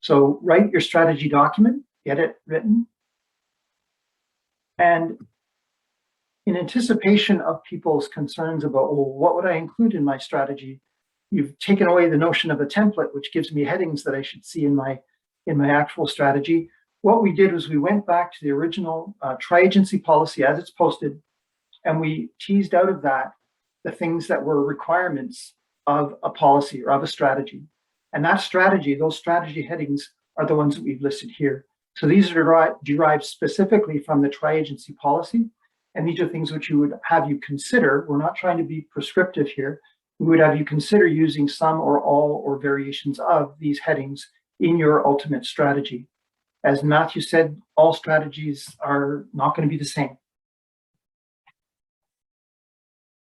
[SPEAKER 4] So write your strategy document, get it written, and in anticipation of people's concerns about, well, what would I include in my strategy? You've taken away the notion of a template, which gives me headings that I should see in my actual strategy. What we did was we went back to the original tri-agency policy as it's posted, and we teased out of that the things that were requirements of a policy or of a strategy. And that strategy, those strategy headings, are the ones that we've listed here. So these are derived specifically from the tri-agency policy, and these are things which you would have you consider. We're not trying to be prescriptive here. We would have you consider using some or all or variations of these headings in your ultimate strategy. As Matthew said, all strategies are not going to be the same.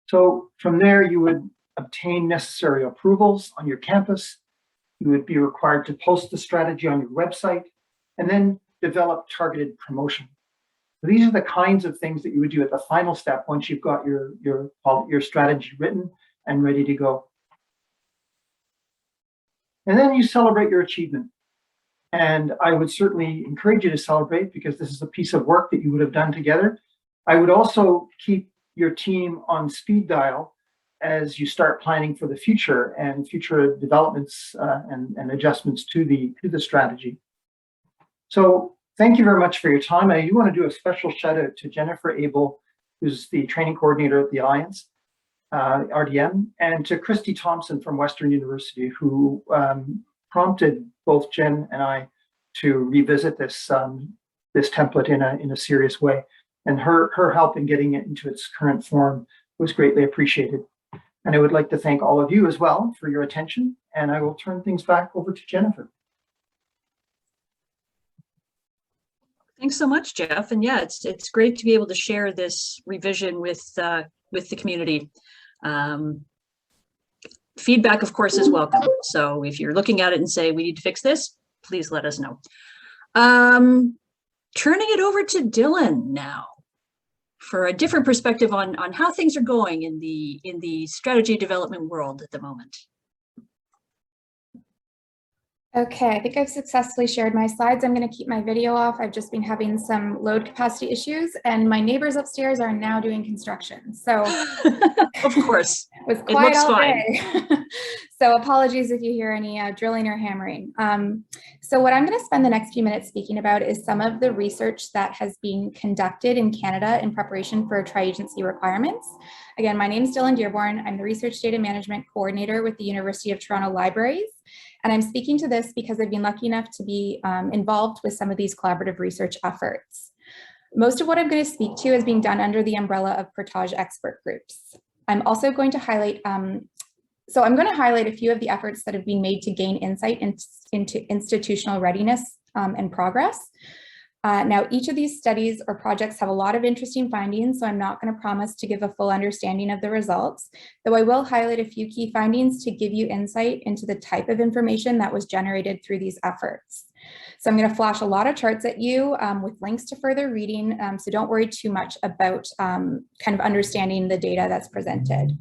[SPEAKER 4] So from there, you would obtain necessary approvals on your campus. You would be required to post the strategy on your website and then develop targeted promotion. So these are the kinds of things that you would do at the final step once you've got your strategy written and ready to go. And then you celebrate your achievement. And I would certainly encourage you to celebrate because this is a piece of work that you would have done together. I would also keep your team on speed dial as you start planning for the future and future developments and adjustments to the strategy. So thank you very much for your time. I do want to do a special shout out to Jennifer Abel, who's the training coordinator at the Alliance, RDM, and to Christy Thompson from Western University, who prompted both Jen and I to revisit this this template in a serious way. And her help in getting it into its current form was greatly appreciated. And I would like to thank all of you as well for your attention. And I will turn things back over to Jennifer.
[SPEAKER 1] Thanks so much, Jeff. And yeah, it's great to be able to share this revision with the community. Feedback, of course, is welcome. So if you're looking at it and say, we need to fix this, please let us know. Turning it over to Dylanne now for a different perspective on how things are going in the strategy development world at the moment.
[SPEAKER 5] Okay, I think I've successfully shared my slides. I'm going to keep my video off. I've just been having some load capacity issues, and my neighbors upstairs are now doing construction. So,
[SPEAKER 1] of course,
[SPEAKER 5] it was quiet all
[SPEAKER 1] fine.
[SPEAKER 5] day. So apologies if you hear any drilling or hammering. So what I'm going to spend the next few minutes speaking about is some of the research that has been conducted in Canada in preparation for tri-agency requirements. Again, my name is Dylanne Dearborn. I'm the Research Data Management Coordinator with the University of Toronto Libraries. And I'm speaking to this because I've been lucky enough to be involved with some of these collaborative research efforts. Most of what I'm going to speak to is being done under the umbrella of portage expert groups. I'm also going to highlight, so I'm going to highlight a few of the efforts that have been made to gain insight into institutional readiness and progress. Now, each of these studies or projects have a lot of interesting findings, so I'm not going to promise to give a full understanding of the results, though I will highlight a few key findings to give you insight into the type of information that was generated through these efforts. So I'm going to flash a lot of charts at you with links to further reading, so don't worry too much about kind of understanding the data that's presented.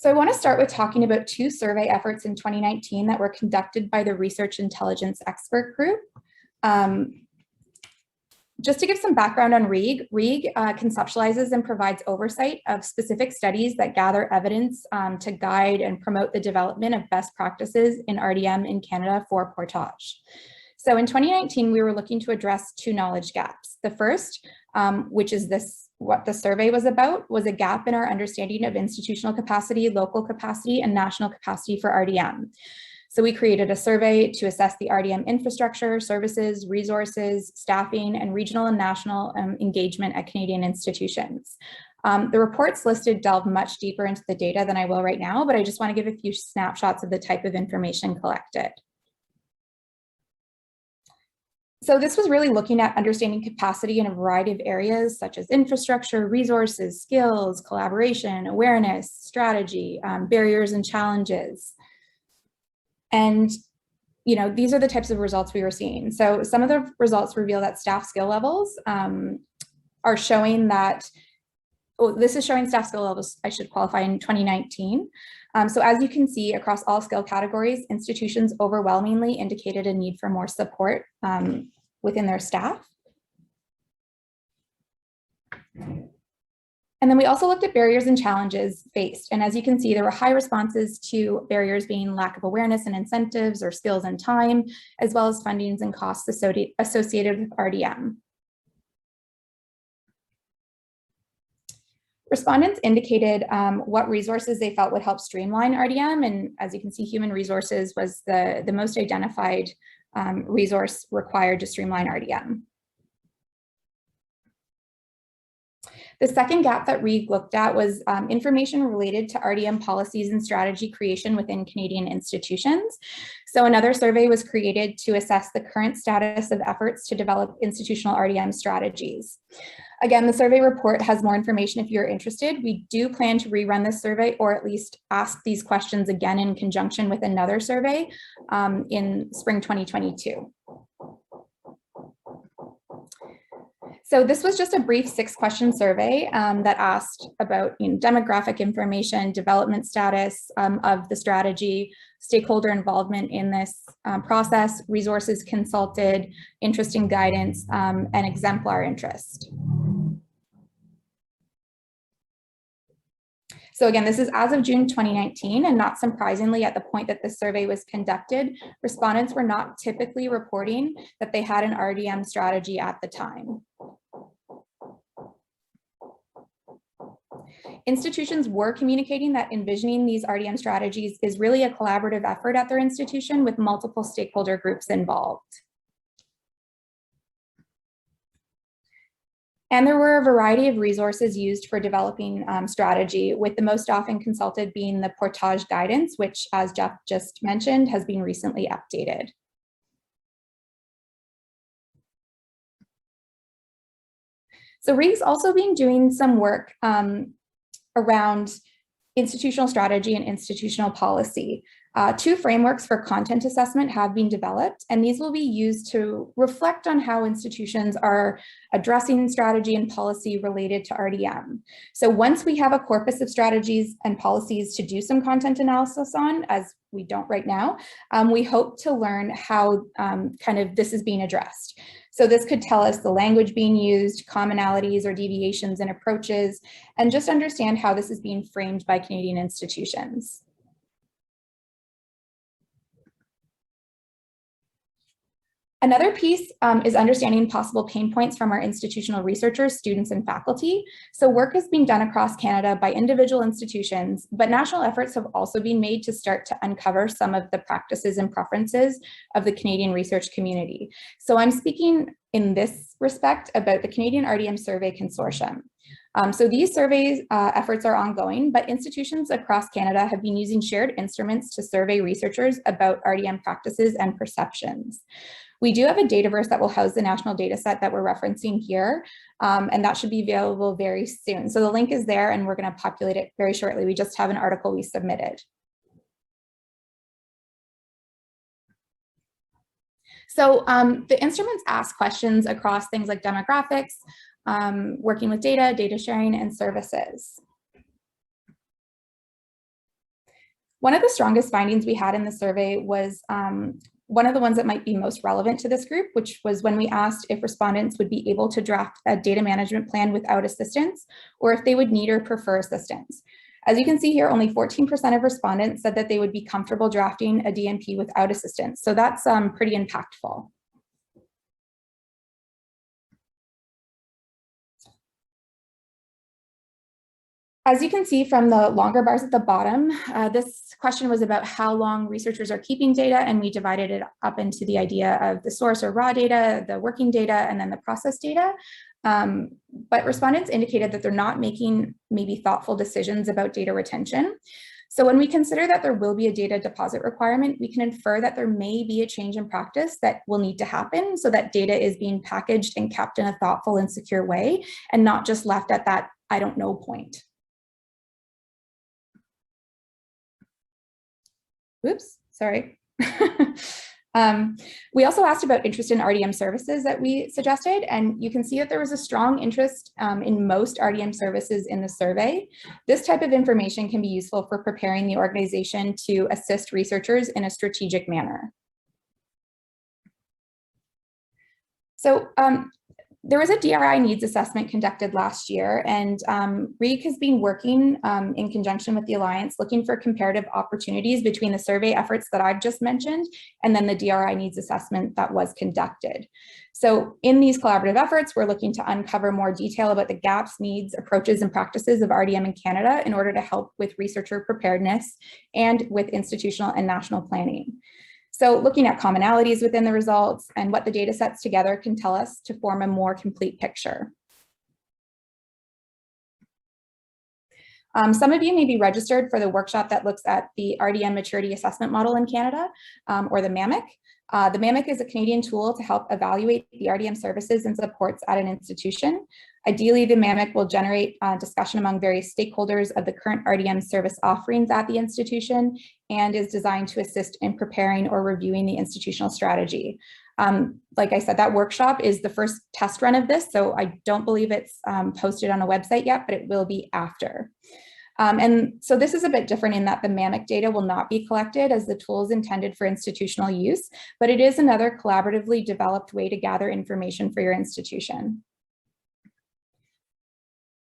[SPEAKER 5] So I want to start with talking about two survey efforts in 2019 that were conducted by the Research Intelligence Expert Group. Just to give some background on REIG, REIG conceptualizes and provides oversight of specific studies that gather evidence to guide and promote the development of best practices in RDM in Canada for portage. So in 2019, we were looking to address two knowledge gaps. The first, which is what the survey was about, was a gap in our understanding of institutional capacity, local capacity, and national capacity for RDM. So we created a survey to assess the RDM infrastructure, services, resources, staffing, and regional and national engagement at Canadian institutions. The reports listed delve much deeper into the data than I will right now, but I just want to give a few snapshots of the type of information collected. So this was really looking at understanding capacity in a variety of areas such as infrastructure, resources, skills, collaboration, awareness, strategy, barriers and challenges. And, you know, these are the types of results we were seeing. So some of the results reveal that staff skill levels are showing that, oh, this is showing staff skill levels, I should qualify, in 2019. So as you can see, across all skill categories, institutions overwhelmingly indicated a need for more support within their staff. And then we also looked at barriers and challenges faced. And as you can see, there were high responses to barriers being lack of awareness and incentives or skills and time, as well as fundings and costs associated with RDM. Respondents indicated what resources they felt would help streamline RDM. And as you can see, human resources was the most identified resource required to streamline RDM. The second gap that REIG looked at was information related to RDM policies and strategy creation within Canadian institutions. So another survey was created to assess the current status of efforts to develop institutional RDM strategies. Again, the survey report has more information if you're interested. We do plan to rerun this survey, or at least ask these questions again in conjunction with another survey in spring 2022. So this was just a brief 6-question survey that asked about demographic information, development status of the strategy, stakeholder involvement in this process, resources consulted, interest in guidance, and exemplar interest. So again, this is as of June 2019, and not surprisingly, at the point that the survey was conducted, respondents were not typically reporting that they had an RDM strategy at the time. Institutions were communicating that envisioning these RDM strategies is really a collaborative effort at their institution with multiple stakeholder groups involved. And there were a variety of resources used for developing strategy, with the most often consulted being the Portage Guidance, which, as Jeff just mentioned, has been recently updated. So REIG's also been doing some work around institutional strategy and institutional policy. 2 frameworks for content assessment have been developed, and these will be used to reflect on how institutions are addressing strategy and policy related to RDM. So once we have a corpus of strategies and policies to do some content analysis on, as we don't right now, we hope to learn how kind of this is being addressed. So this could tell us the language being used, commonalities or deviations in approaches, and just understand how this is being framed by Canadian institutions. Another piece is understanding possible pain points from our institutional researchers, students, and faculty. So work is being done across Canada by individual institutions, but national efforts have also been made to start to uncover some of the practices and preferences of the Canadian research community. So I'm speaking in this respect about the Canadian RDM Survey Consortium. So these surveys efforts are ongoing, but institutions across Canada have been using shared instruments to survey researchers about RDM practices and perceptions. We do have a dataverse that will house the national data set that we're referencing here, and that should be available very soon. So the link is there, and we're going to populate it very shortly. We just have an article we submitted. So the instruments ask questions across things like demographics, working with data, data sharing, and services. One of the strongest findings we had in the survey was one of the ones that might be most relevant to this group, which was when we asked if respondents would be able to draft a data management plan without assistance, or if they would need or prefer assistance. As you can see here, only 14% of respondents said that they would be comfortable drafting a DMP without assistance. So that's pretty impactful. As you can see from the longer bars at the bottom, this question was about how long researchers are keeping data, and we divided it up into the idea of the source or raw data, the working data, and then the process data. But respondents indicated that they're not making maybe thoughtful decisions about data retention. So when we consider that there will be a data deposit requirement, we can infer that there may be a change in practice that will need to happen so that data is being packaged and kept in a thoughtful and secure way, and not just left at that I don't know point. Oops, sorry. We also asked about interest in RDM services that we suggested, and you can see that there was a strong interest in most RDM services in the survey. This type of information can be useful for preparing the organization to assist researchers in a strategic manner. So there was a DRI needs assessment conducted last year, and REIG has been working in conjunction with the Alliance looking for comparative opportunities between the survey efforts that I've just mentioned and then the DRI needs assessment that was conducted. So in these collaborative efforts, we're looking to uncover more detail about the gaps, needs, approaches, and practices of RDM in Canada in order to help with researcher preparedness and with institutional and national planning. So looking at commonalities within the results and what the data sets together can tell us to form a more complete picture. Some of you may be registered for the workshop that looks at the RDM maturity assessment model in Canada, or the MAMIC. The MAMIC is a Canadian tool to help evaluate the RDM services and supports at an institution. Ideally, the MAMIC will generate discussion among various stakeholders of the current RDM service offerings at the institution and is designed to assist in preparing or reviewing the institutional strategy. Like I said, that workshop is the first test run of this, so I don't believe it's posted on a website yet, but it will be after. And so this is a bit different in that the MAMIC data will not be collected as the tool is intended for institutional use, but it is another collaboratively developed way to gather information for your institution.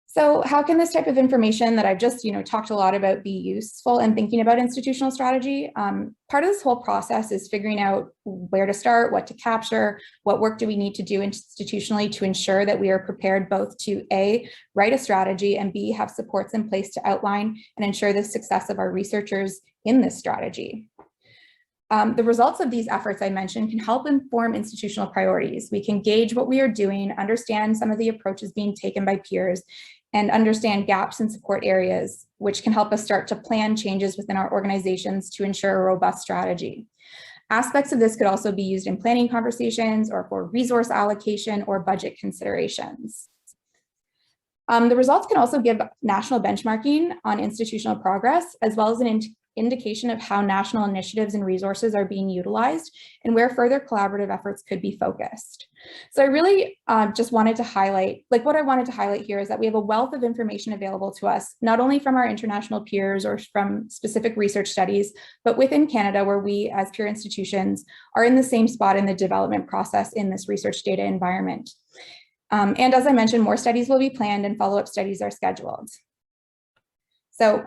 [SPEAKER 5] So how can this type of information that I've just talked a lot about be useful in thinking about institutional strategy? Part of this whole process is figuring out where to start, what to capture, what work do we need to do institutionally to ensure that we are prepared both to A, write a strategy, and B, have supports in place to outline and ensure the success of our researchers in this strategy. The results of these efforts I mentioned can help inform institutional priorities. We can gauge what we are doing, understand some of the approaches being taken by peers, and understand gaps in support areas, which can help us start to plan changes within our organizations to ensure a robust strategy. Aspects of this could also be used in planning conversations or for resource allocation or budget considerations. The results can also give national benchmarking on institutional progress, as well as an indication of how national initiatives and resources are being utilized and where further collaborative efforts could be focused. So I really just wanted to highlight, what I wanted to highlight here is that we have a wealth of information available to us, not only from our international peers or from specific research studies, but within Canada, where we as peer institutions are in the same spot in the development process in this research data environment. And as I mentioned, more studies will be planned and follow-up studies are scheduled. So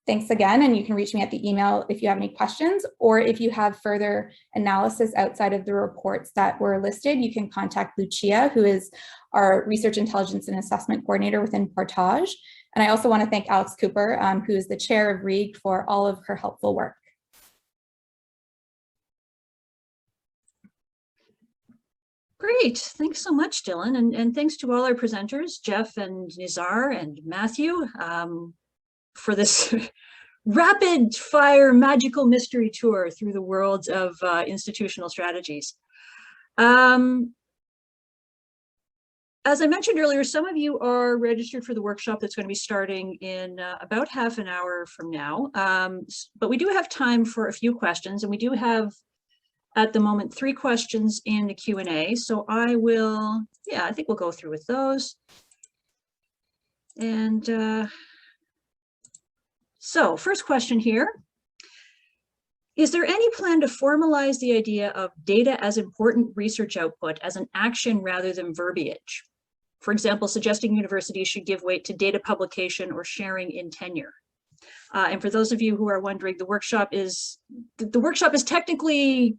[SPEAKER 5] thanks again, and you can reach me at the email if you have any questions, or if you have further analysis outside of the reports that were listed, you can contact Lucia, who is our Research Intelligence and Assessment Coordinator within Portage. And I also want to thank Alex Cooper, who is the chair of REIG, for all of her helpful work.
[SPEAKER 1] Great, thanks so much, Dylan, and thanks to all our presenters, Jeff and Nizar and Matthew, for this rapid fire magical mystery tour through the worlds of institutional strategies. As I mentioned earlier, some of you are registered for the workshop that's going to be starting in about half an hour from now, but we do have time for a few questions, and we do have at the moment 3 questions in the Q&A, so I think we'll go through with those. And so first question here, is there any plan to formalize the idea of data as important research output as an action rather than verbiage? For example, suggesting universities should give weight to data publication or sharing in tenure. And for those of you who are wondering, the workshop is technically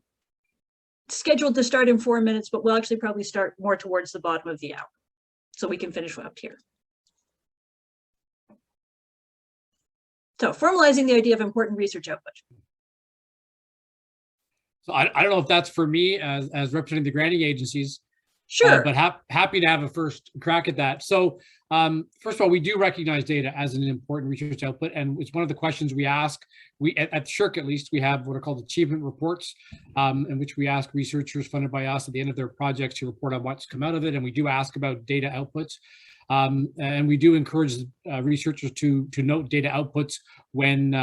[SPEAKER 1] scheduled to start in 4 minutes, but we'll actually probably start more towards the bottom of the hour, so we can finish up here. So formalizing the idea of important research output.
[SPEAKER 2] So I don't know if that's for me as representing the granting agencies.
[SPEAKER 1] Sure.
[SPEAKER 2] But happy to have a first crack at that. So first of all, we do recognize data as an important research output, and it's one of the questions we ask. We at SSHRC, at least, we have what are called achievement reports, in which we ask researchers funded by us at the end of their projects to report on what's come out of it, and we do ask about data outputs. And we do encourage researchers to note data outputs when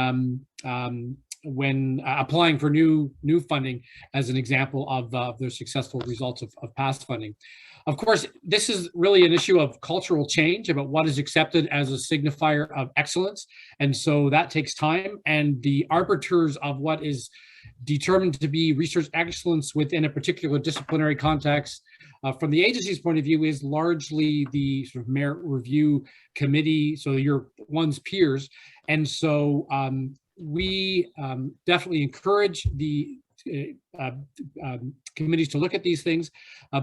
[SPEAKER 2] applying for new funding, as an example of their successful results of past funding. Of course, this is really an issue of cultural change about what is accepted as a signifier of excellence. And so that takes time, and the arbiters of what is determined to be research excellence within a particular disciplinary context, from the agency's point of view, is largely the sort of merit review committee, so your one's peers. And so we definitely encourage the committees to look at these things,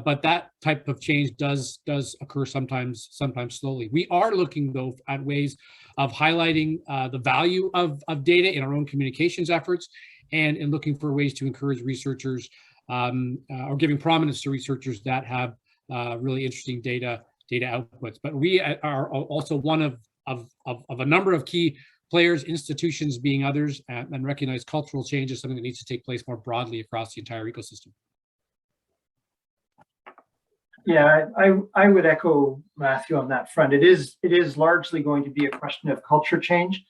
[SPEAKER 2] but that type of change does occur sometimes slowly. We are looking, though, at ways of highlighting the value of data in our own communications efforts, and in looking for ways to encourage researchers or giving prominence to researchers that have really interesting data outputs. But we are also one of a number of key players, institutions being others, and recognize cultural change is something that needs to take place more broadly across the entire ecosystem.
[SPEAKER 4] Yeah, I would echo Matthew on that front. It is largely going to be a question of culture change,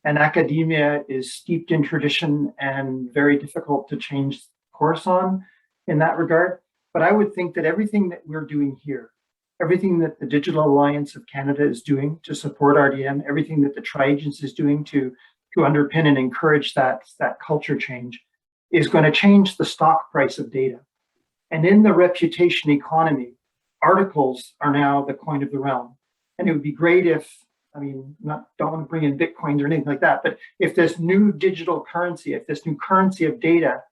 [SPEAKER 4] and academia is steeped in tradition and very difficult to change course on in that regard. But I would think that everything that we're doing here, everything that the Digital Alliance of Canada is doing to support RDM, everything that the Tri Agency is doing to underpin and encourage that culture change is going to change the stock price of data. And in the reputation economy, articles are now the coin of the realm. And it would be great if, I mean, don't want to bring in Bitcoins or anything like that, but if this new digital currency, if this new currency of data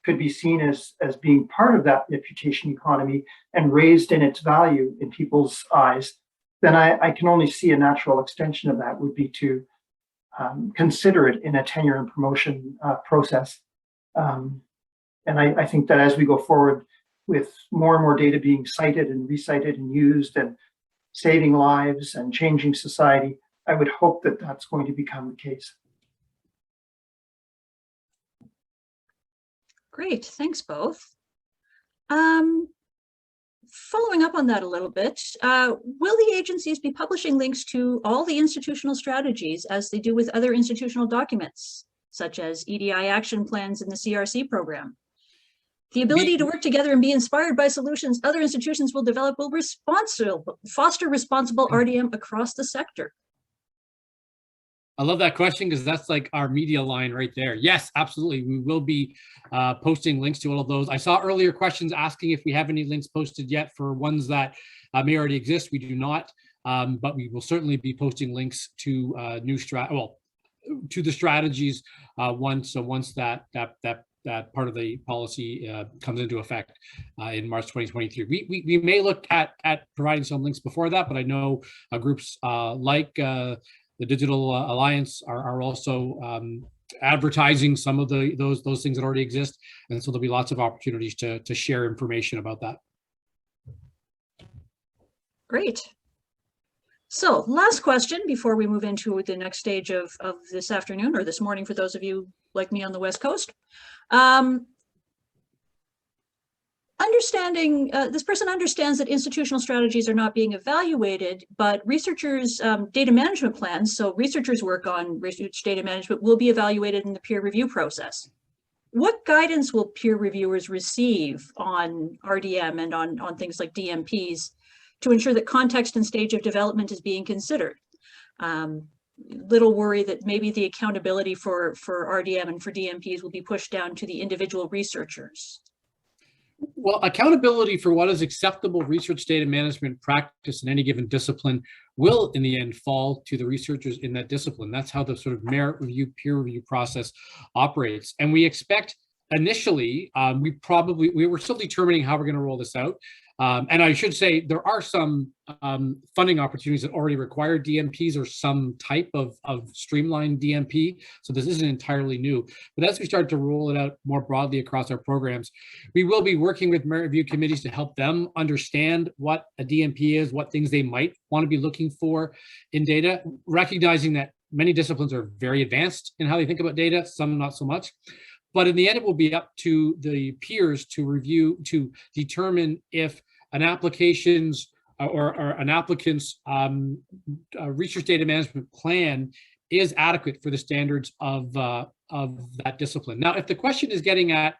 [SPEAKER 4] could be seen as being part of that reputation economy and raised in its value in people's eyes, then I can only see a natural extension of that would be to consider it in a tenure and promotion process. And I think that as we go forward with more and more data being cited and recited and used and saving lives and changing society, I would hope that that's going to become the case.
[SPEAKER 1] Great, thanks both. Following up on that a little bit, will the agencies be publishing links to all the institutional strategies as they do with other institutional documents, such as EDI action plans in the CRC program? The ability to work together and be inspired by solutions other institutions will develop will foster responsible RDM across the sector.
[SPEAKER 2] I love that question because that's like our media line right there. Yes, absolutely. We will be posting links to all of those. I saw earlier questions asking if we have any links posted yet for ones that may already exist. We do not, but we will certainly be posting links to to the strategies once that part of the policy comes into effect in March 2023. We may look at providing some links before that, but I know groups like the Digital Alliance are also advertising some of those things that already exist, and so there'll be lots of opportunities to share information about that. Great.
[SPEAKER 1] So last question before we move into the next stage of this afternoon or this morning for those of you like me on the West Coast. This person understands that institutional strategies are not being evaluated, but researchers' data management plans, so researchers' work on research data management will be evaluated in the peer review process. What guidance will peer reviewers receive on RDM and on things like DMPs to ensure that context and stage of development is being considered? Little worry that maybe the accountability for RDM and for DMPs will be pushed down to the individual researchers.
[SPEAKER 2] Well, accountability for what is acceptable research data management practice in any given discipline will, in the end, fall to the researchers in that discipline. That's how the sort of merit review, peer review process operates. And we expect initially, we were still determining how we're going to roll this out. And I should say there are some funding opportunities that already require DMPs or some type of streamlined DMP. So this isn't entirely new. But as we start to roll it out more broadly across our programs, we will be working with merit review committees to help them understand what a DMP is, what things they might want to be looking for in data, recognizing that many disciplines are very advanced in how they think about data, some not so much. But in the end, it will be up to the peers to review, to determine if an application's or an applicant's research data management plan is adequate for the standards of that discipline. Now, if the question is getting at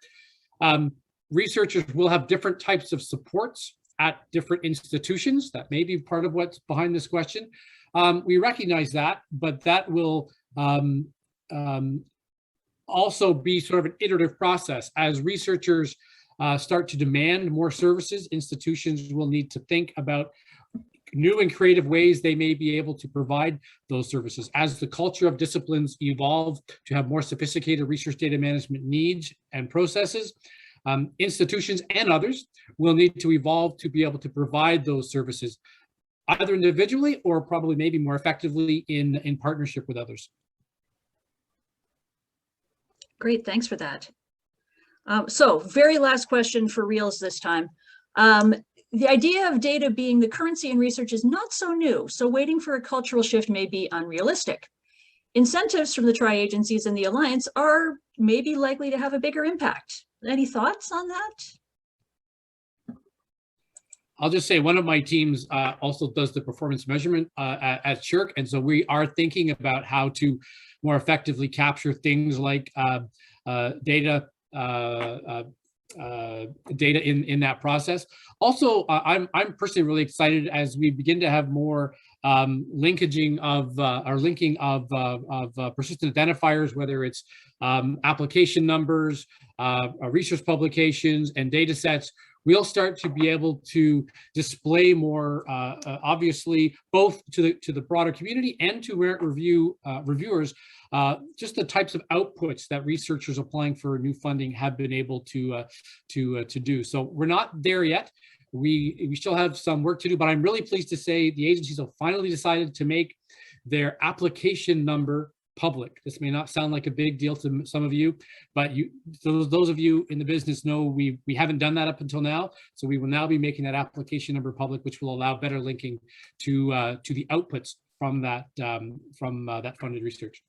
[SPEAKER 2] researchers will have different types of supports at different institutions, that may be part of what's behind this question. We recognize that, but that will also be sort of an iterative process. As researchers start to demand more services, institutions will need to think about new and creative ways they may be able to provide those services. As the culture of disciplines evolve to have more sophisticated research data management needs and processes, institutions and others will need to evolve to be able to provide those services, either individually or probably maybe more effectively in partnership with others.
[SPEAKER 1] Great, thanks for that. So very last question for reals this time. The idea of data being the currency in research is not so new, so waiting for a cultural shift may be unrealistic. Incentives from the Tri Agencies and the Alliance are maybe likely to have a bigger impact. Any thoughts on that?
[SPEAKER 2] I'll just say one of my teams also does the performance measurement at SSHRC, and so we are thinking about how to more effectively capture things like data in that process. Also, I'm personally really excited as we begin to have more linking of persistent identifiers, whether it's application numbers, research publications, and data sets. We'll start to be able to display more obviously both to the broader community and to reviewers just the types of outputs that researchers applying for new funding have been able to do. So we're not there yet. We still have some work to do, but I'm really pleased to say the agencies have finally decided to make their application number public. This may not sound like a big deal to some of you, but those of you in the business know we haven't done that up until now. So we will now be making that application number public, which will allow better linking to the outputs from that funded research.